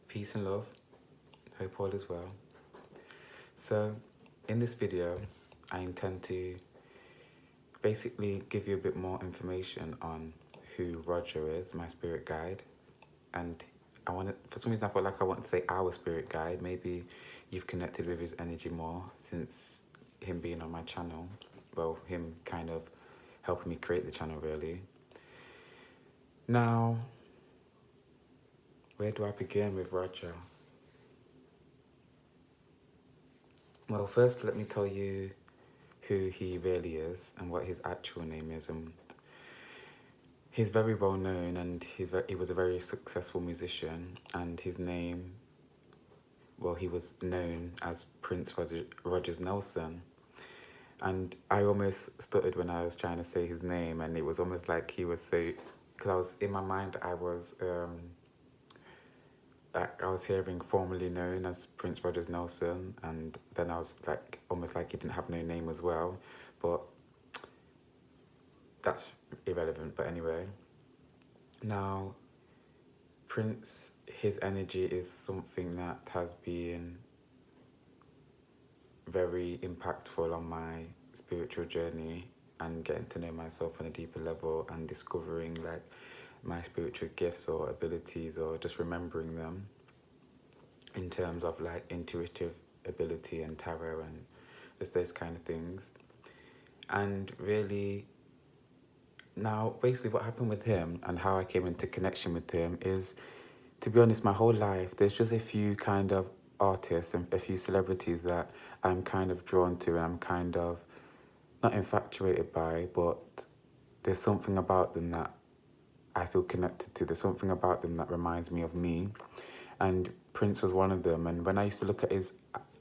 Peace and love. Hope all is well. So, in this video, I intend to basically give you a bit more information on who Roger is, my spirit guide. And for some reason, I felt like I want to say our spirit guide. Maybe you've connected with his energy more since him being on my channel. Well, him kind of helping me create the channel, really. Now, where do I begin with Roger? Well, first, let me tell you who he really is and what his actual name is. And he's very well known, and he was a very successful musician. And his name, well, he was known as Prince Rogers Nelson. And I almost stuttered when I was trying to say his name, and it was almost like he was so, because I was in my mind, I was hearing formerly known as Prince Rogers Nelson, and then I was like, almost like he didn't have no name as well, but that's irrelevant. But anyway, now Prince, his energy is something that has been very impactful on my spiritual journey and getting to know myself on a deeper level and discovering like my spiritual gifts or abilities or just remembering them in terms of like intuitive ability and tarot and just those kind of things. And really, now basically what happened with him and how I came into connection with him is, to be honest, my whole life there's just a few kind of artists and a few celebrities that I'm kind of drawn to and I'm kind of not infatuated by, but there's something about them that I feel connected to. There's something about them that reminds me of me, and Prince was one of them. And when I used to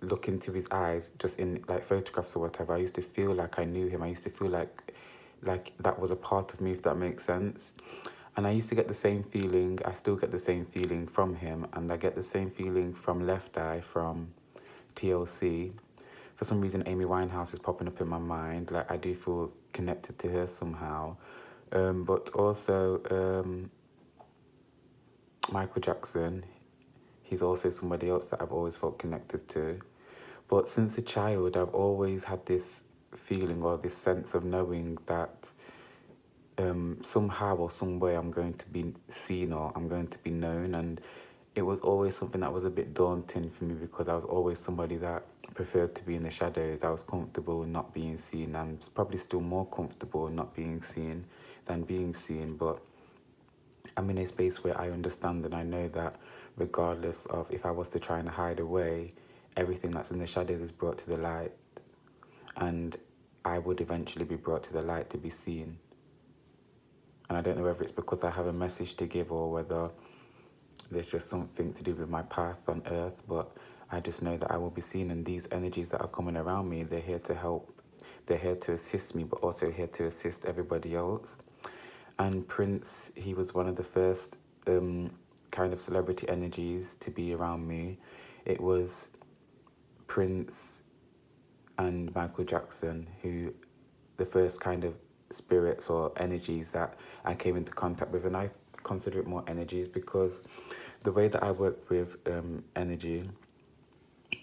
look into his eyes, just in like photographs or whatever, I used to feel like I knew him. I used to feel like that was a part of me, if that makes sense. And I used to get the same feeling. I still get the same feeling from him, and I get the same feeling from Left Eye from TLC. For some reason, Amy Winehouse is popping up in my mind. Like I do feel connected to her somehow, but also Michael Jackson. He's also somebody else that I've always felt connected to. But since a child, I've always had this feeling or this sense of knowing that somehow or some way I'm going to be seen or I'm going to be known. And it was always something that was a bit daunting for me because I was always somebody that preferred to be in the shadows. I was comfortable not being seen. I'm probably still more comfortable not being seen than being seen, but I'm in a space where I understand and I know that regardless of if I was to try and hide away, everything that's in the shadows is brought to the light, and I would eventually be brought to the light to be seen. And I don't know whether it's because I have a message to give or whether there's just something to do with my path on earth, but I just know that I will be seen, and these energies that are coming around me, they're here to help. They're here to assist me, but also here to assist everybody else. And Prince, he was one of the first kind of celebrity energies to be around me. It was Prince and Michael Jackson who the first kind of spirits or energies that I came into contact with, and I consider it more energies because the way that I work with energy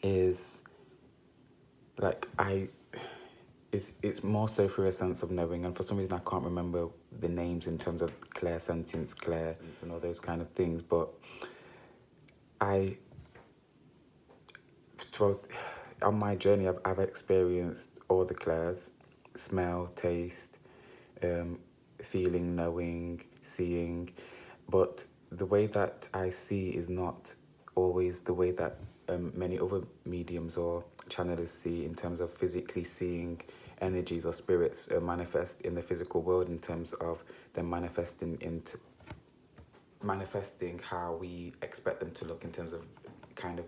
is like it's more so through a sense of knowing, and for some reason I can't remember the names in terms of clairsentience, clairvoyance and all those kind of things, but on my journey I've experienced all the clairs: smell, taste, feeling, knowing, seeing, but the way that I see is not always the way that many other mediums or channelers see, in terms of physically seeing energies or spirits manifest in the physical world, in terms of them manifesting how we expect them to look in terms of kind of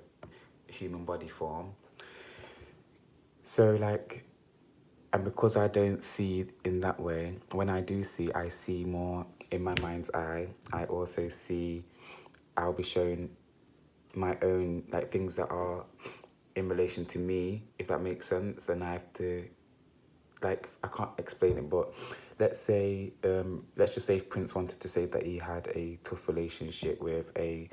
human body form. So like, and because I don't see in that way, when I do see, I see more in my mind's eye. I also see, I'll be shown my own, like things that are in relation to me, if that makes sense. And I have to, like, I can't explain it, but let's let's just say if Prince wanted to say that he had a tough relationship with a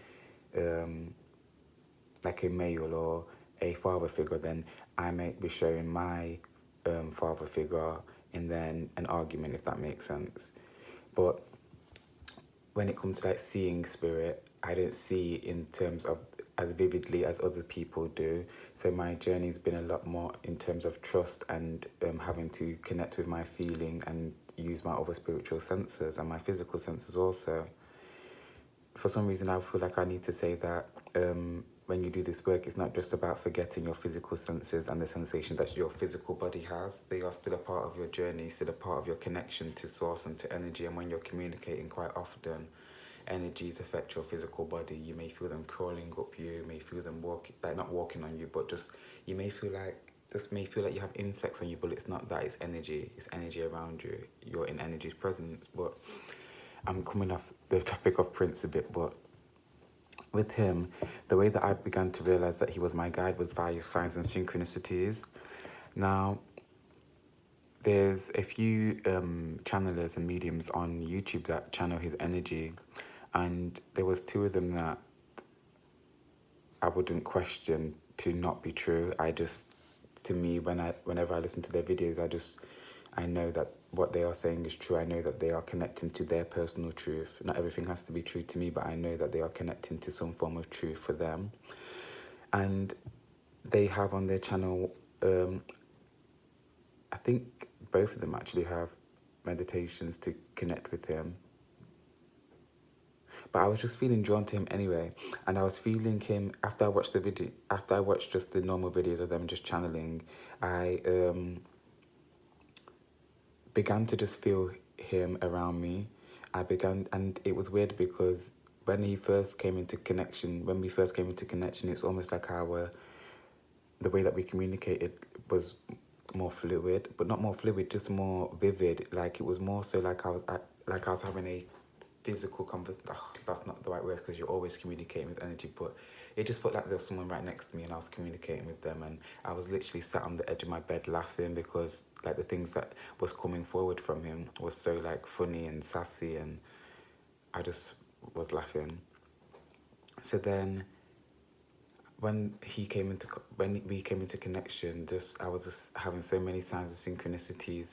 like a male or a father figure, then I might be showing my father figure in then an argument, if that makes sense. But when it comes to like seeing spirit, I don't see in terms of as vividly as other people do. So my journey's been a lot more in terms of trust and having to connect with my feeling and use my other spiritual senses and my physical senses also. For some reason, I feel like I need to say that when you do this work, it's not just about forgetting your physical senses and the sensations that your physical body has. They are still a part of your journey, still a part of your connection to source and to energy. And when you're communicating quite often, energies affect your physical body. You may feel them crawling up you, you may feel them walking, like not walking on you, but just, you may feel like, just may feel like you have insects on you, but it's not that, it's energy around you. You're in energy's presence. But I'm coming off the topic of Prince a bit, but with him, the way that I began to realize that he was my guide was via signs and synchronicities. Now, there's a few channelers and mediums on YouTube that channel his energy, and there was two of them that I wouldn't question to not be true. I just, to me, whenever I listen to their videos, I know that what they are saying is true. I know that they are connecting to their personal truth. Not everything has to be true to me, but I know that they are connecting to some form of truth for them. And they have on their channel, I think both of them actually have meditations to connect with him. But I was just feeling drawn to him anyway. And I was feeling him after I watched the video, after I watched just the normal videos of them just channeling, I began to just feel him around me. And it was weird because when we first came into connection, it's almost like the way that we communicated was more fluid, but not more fluid, just more vivid. Like it was more so like I was having a physical conversation. That's not the right word because you're always communicating with energy, but it just felt like there was someone right next to me and I was communicating with them, and I was literally sat on the edge of my bed laughing because like the things that was coming forward from him was so like funny and sassy, and I just was laughing. So then when we came into connection, I was just having so many signs of synchronicities.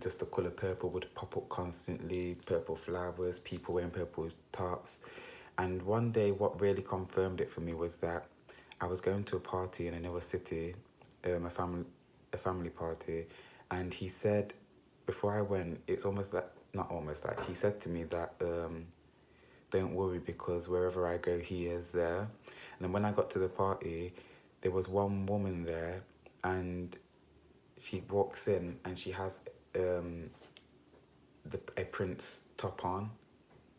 Just the colour purple would pop up constantly, purple flowers, people wearing purple tops. And one day what really confirmed it for me was that I was going to a party in another city, a family party, and he said, before I went, it's almost like, not almost like, he said to me that, don't worry because wherever I go, he is there. And then when I got to the party, there was one woman there, and she walks in and she has a Prince top on,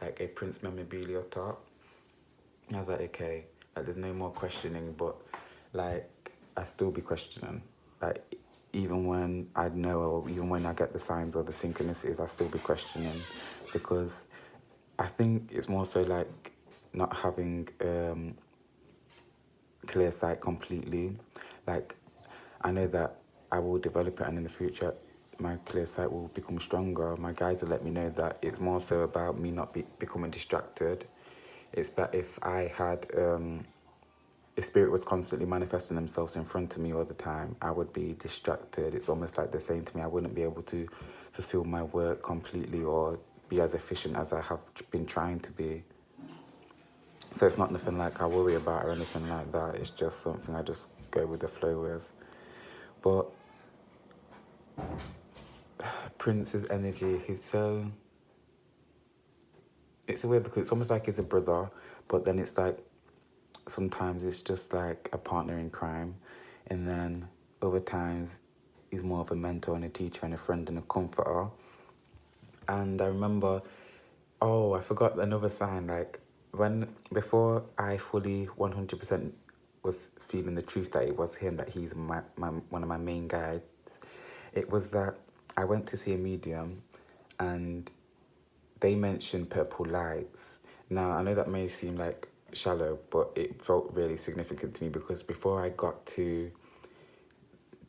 like a Prince memorabilia top. And I was like, okay, like there's no more questioning, but like I still be questioning. Like even when I know, or even when I get the signs or the synchronicities, I still be questioning, because I think it's more so like not having clear sight completely. Like I know that I will develop it, and in the future my clear sight will become stronger. My guides will let me know that it's more so about me not becoming distracted. It's that if I had if spirit was constantly manifesting themselves in front of me all the time, I would be distracted. It's almost like they're saying to me I wouldn't be able to fulfill my work completely or be as efficient as I have been trying to be. So it's not nothing like I worry about or anything like that. It's just something I just go with the flow with. But Prince's energy, it's weird because it's almost like he's a brother, but then it's like sometimes it's just like a partner in crime, and then other times he's more of a mentor and a teacher and a friend and a comforter. And I remember, I forgot another sign, like before I fully 100% was feeling the truth that it was him, that he's my one of my main guides. It was that I went to see a medium and they mentioned purple lights. Now, I know that may seem like shallow, but it felt really significant to me because before I got to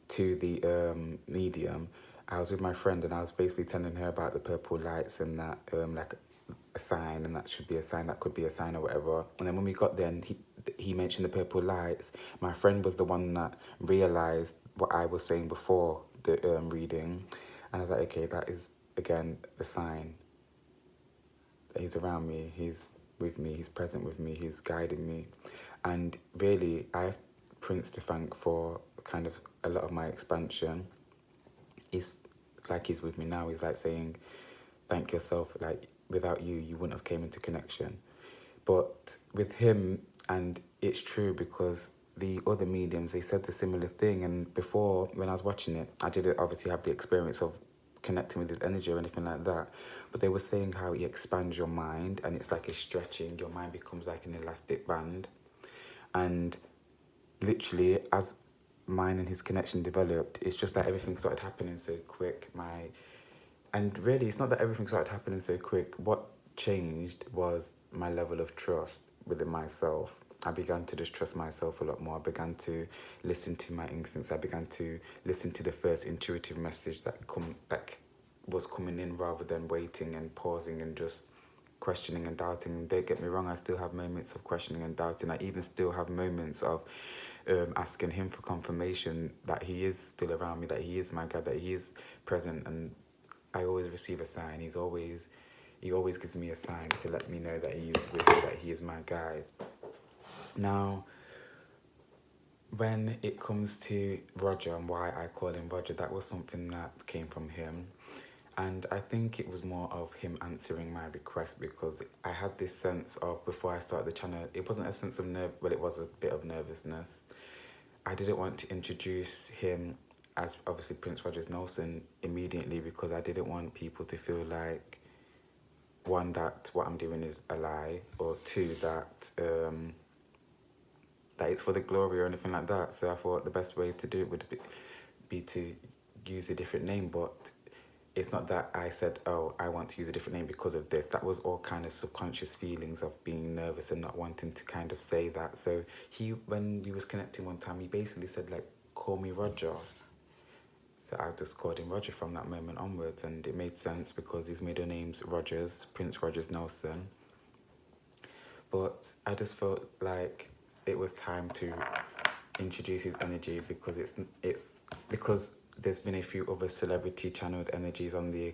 the medium, I was with my friend and I was basically telling her about the purple lights and that like a sign, and that should be a sign, that could be a sign or whatever. And then when we got there, and he mentioned the purple lights. My friend was the one that realized what I was saying before the reading, and I was like, okay, that is again the sign that he's around me, he's with me, he's present with me, he's guiding me. And really, I have Prince to thank for kind of a lot of my expansion. He's like he's with me now. He's like saying, thank yourself, like without you, you wouldn't have came into connection. But with him, and it's true because the other mediums, they said the similar thing. And before, when I was watching it, I didn't obviously have the experience of connecting with his energy or anything like that. But they were saying how he expands your mind, and it's like a stretching. Your mind becomes like an elastic band. And literally, as mine and his connection developed, it's just that everything started happening so quick. And really, it's not that everything started happening so quick. What changed was my level of trust within myself. I began to just trust myself a lot more. I began to listen to my instincts. I began to listen to the first intuitive message that was coming in, rather than waiting and pausing and just questioning and doubting. And don't get me wrong, I still have moments of questioning and doubting. I even still have moments of asking him for confirmation that he is still around me, that he is my God, that he is present. And I always receive a sign. He always gives me a sign to let me know that he is with me, that he is my guide. Now, when it comes to Roger and why I call him Roger, that was something that came from him. And I think it was more of him answering my request, because I had this sense of, before I started the channel, it wasn't a sense of it was a bit of nervousness. I didn't want to introduce him as obviously Prince Rogers Nelson immediately, because I didn't want people to feel like, one, that what I'm doing is a lie, or two, that that it's for the glory or anything like that. So I thought the best way to do it would be to use a different name. But it's not that I said, oh, I want to use a different name because of this. That was all kind of subconscious feelings of being nervous and not wanting to kind of say that. So when we was connecting one time, he basically said, like, call me Roger. So I just called him Roger from that moment onwards, and it made sense because his middle name's Rogers, Prince Rogers Nelson. But I just felt like it was time to introduce his energy, because it's because there's been a few other celebrity channeled energies on the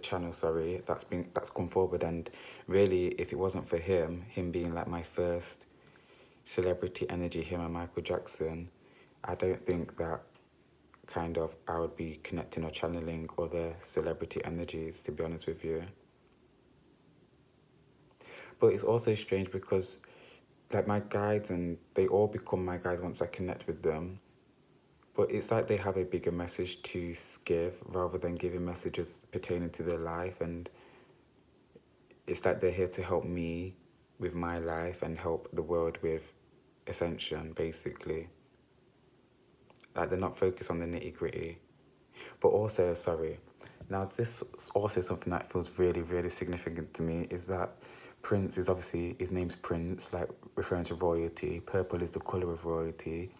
channel, sorry, that's come forward. And really, if it wasn't for him being like my first celebrity energy, him and Michael Jackson, I don't think that kind of I would be connecting or channeling other celebrity energies, to be honest with you. But it's also strange because, like, my guides, and they all become my guides once I connect with them. But it's like they have a bigger message to give, rather than giving messages pertaining to their life. And it's like they're here to help me with my life and help the world with ascension, basically. Like, they're not focused on the nitty gritty. But also, sorry, now this is also something that feels really, really significant to me, is that Prince is obviously, his name's Prince, like referring to royalty. Purple is the colour of royalty.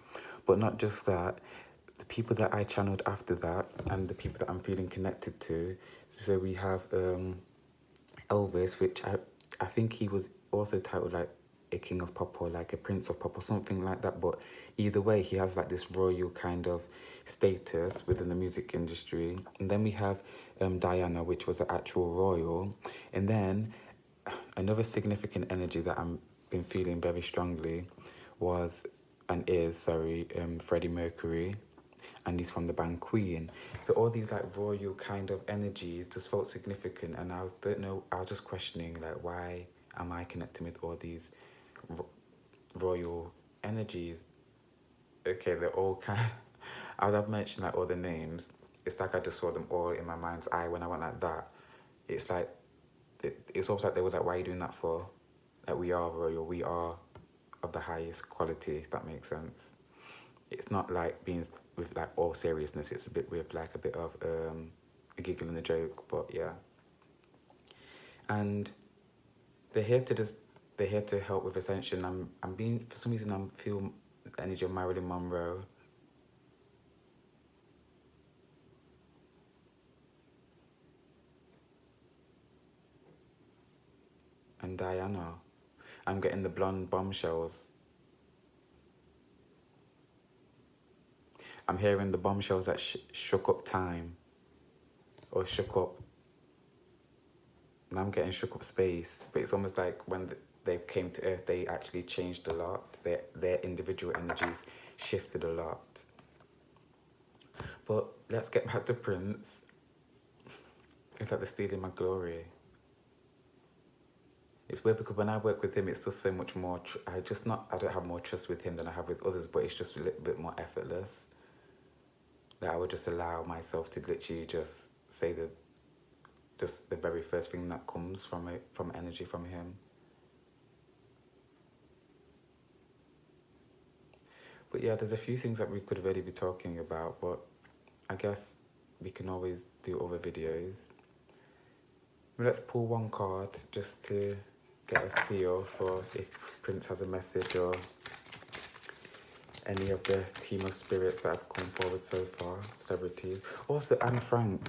But not just that, the people that I channeled after that, and the people that I'm feeling connected to. So we have Elvis, which I think he was also titled like a king of pop, or like a prince of pop, or something like that. But either way, he has like this royal kind of status within the music industry. And then we have Diana, which was an actual royal. And then another significant energy that I'm been feeling very strongly was, and is, sorry, Freddie Mercury, and he's from the band Queen. So all these like royal kind of energies just felt significant, and I was just questioning, like, why am I connecting with all these royal energies? Okay, they're all kind of, as I've mentioned, like, all the names, it's like I just saw them all in my mind's eye when I went like that. It's like, it's almost like they were like, why are you doing that for? Like, we are royal, we are of the highest quality, if that makes sense. It's not like being with like all seriousness, it's a bit with like a bit of a giggle and a joke, but yeah. And they're here to help with ascension. I'm being, for some reason, I'm feeling the energy of Marilyn Monroe. And Diana. I'm getting the blonde bombshells. I'm hearing the bombshells that shook up time, or shook up. And I'm getting shook up space, but it's almost like when they came to Earth, they actually changed a lot. Their individual energies shifted a lot. But let's get back to Prince. It's like they're stealing my glory. It's weird because when I work with him, it's just so much more. I don't have more trust with him than I have with others, but it's just a little bit more effortless. That I would just allow myself to literally just say just the very first thing that comes from energy from him. But yeah, there's a few things that we could really be talking about, but I guess we can always do other videos. Let's pull one card just to get a feel for if Prince has a message or any of the team of spirits that have come forward so far, celebrities. Also, Anne Frank,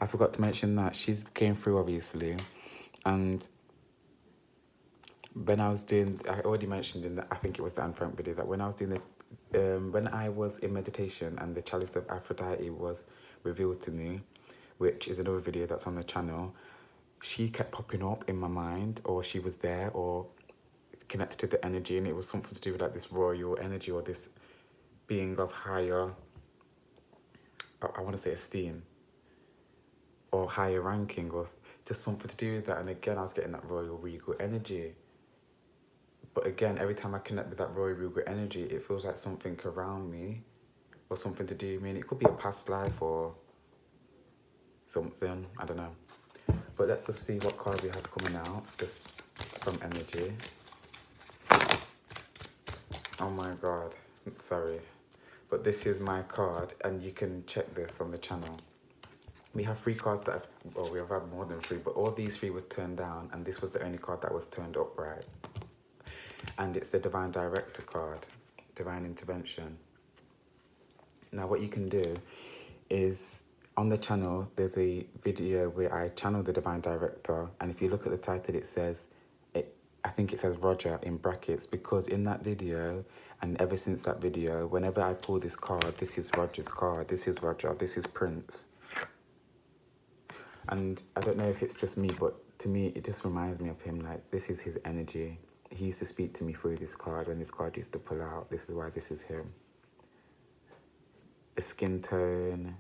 I forgot to mention that. She's came through, obviously. And when I was doing, I already mentioned in the, I think it was the Anne Frank video, that when I was doing when I was in meditation and the chalice of Aphrodite was revealed to me, which is another video that's on the channel, she kept popping up in my mind, or she was there, or connected to the energy, and it was something to do with like this royal energy or this being of higher, I want to say esteem, or higher ranking, or just something to do with that. And again, I was getting that royal regal energy. But again, every time I connect with that royal regal energy, it feels like something around me, or something to do with me. And it could be a past life or something, I don't know. But let's just see what card we have coming out, just from energy. Oh my God, sorry. But this is my card, and you can check this on the channel. We have 3 cards that, well, we have had more than 3, but all these 3 was turned down, and this was the only card that was turned upright. And it's the Divine Director card, Divine Intervention. Now what you can do is, on the channel, there's a video where I channel the Divine Director, and if you look at the title, it says, I think it says Roger in brackets, because in that video, and ever since that video, whenever I pull this card, this is Roger's card, this is Roger, this is Prince. And I don't know if it's just me, but to me, it just reminds me of him, like, this is his energy. He used to speak to me through this card, when this card used to pull out, this is why this is him. The skin tone,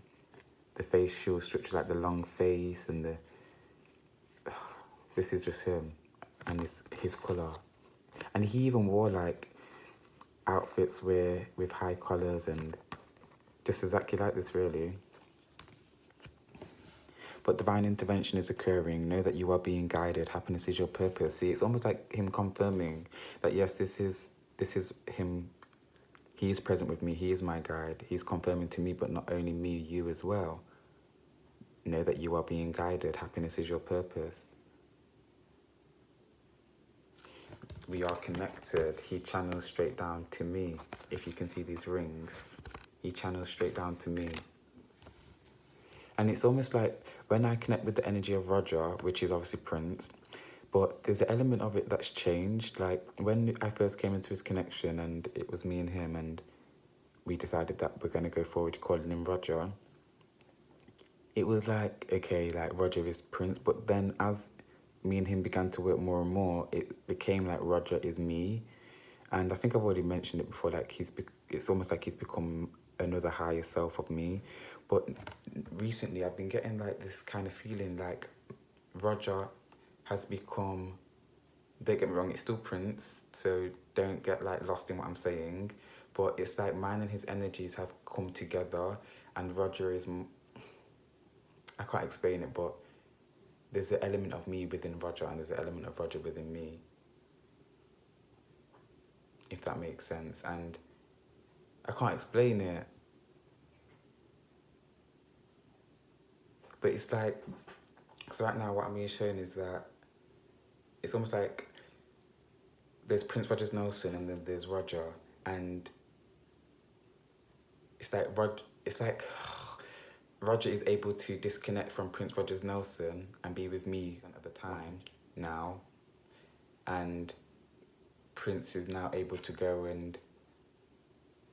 the facial structure, like the long face, and this is just him, and his colour. And he even wore like outfits with high collars and just exactly like this, really. But divine intervention is occurring. Know that you are being guided. Happiness is your purpose. See, it's almost like him confirming that yes, this is him. He is present with me. He is my guide. He's confirming to me, but not only me, you as well. Know that you are being guided. Happiness is your purpose. We are connected. He channels straight down to me. If you can see these rings, he channels straight down to me. And it's almost like when I connect with the energy of Roger, which is obviously Prince, but there's an element of it that's changed. Like when I first came into his connection and it was me and him, and we decided that we're going to go forward calling him Roger, it was like, okay, like Roger is Prince. But then as me and him began to work more and more, it became like Roger is me. And I think I've already mentioned it before, like it's almost like he's become another higher self of me. But recently I've been getting like this kind of feeling like Roger has become, don't get me wrong, it's still Prince, so don't get like lost in what I'm saying, but it's like mine and his energies have come together, and Roger is, I can't explain it, but there's an element of me within Roger and there's an element of Roger within me, if that makes sense. And I can't explain it, but it's like, so right now what I'm being shown is that it's almost like there's Prince Rogers Nelson and then there's Roger, and it's like Roger is able to disconnect from Prince Rogers Nelson and be with me at the time now, and Prince is now able to go and,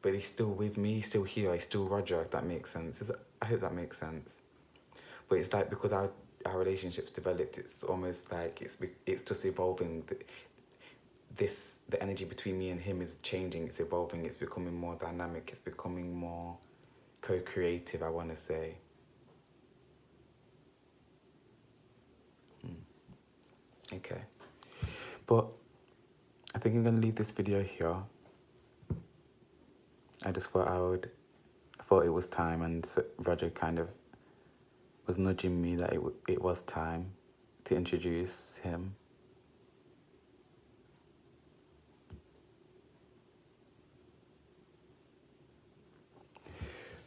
but he's still with me, he's still here, he's still Roger, if that makes sense. I hope that makes sense. But it's like, because our relationship's developed, it's almost like it's just evolving. The energy between me and him is changing, it's evolving, it's becoming more dynamic, it's becoming more co-creative, I want to say. Okay. But I think I'm going to leave this video here. I just thought I thought it was time, and Roger kind of was nudging me that it was time to introduce him.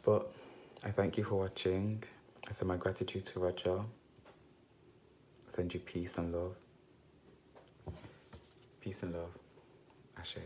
But I thank you for watching. I send my gratitude to Roger. I send you peace and love. Peace and love. Ashe.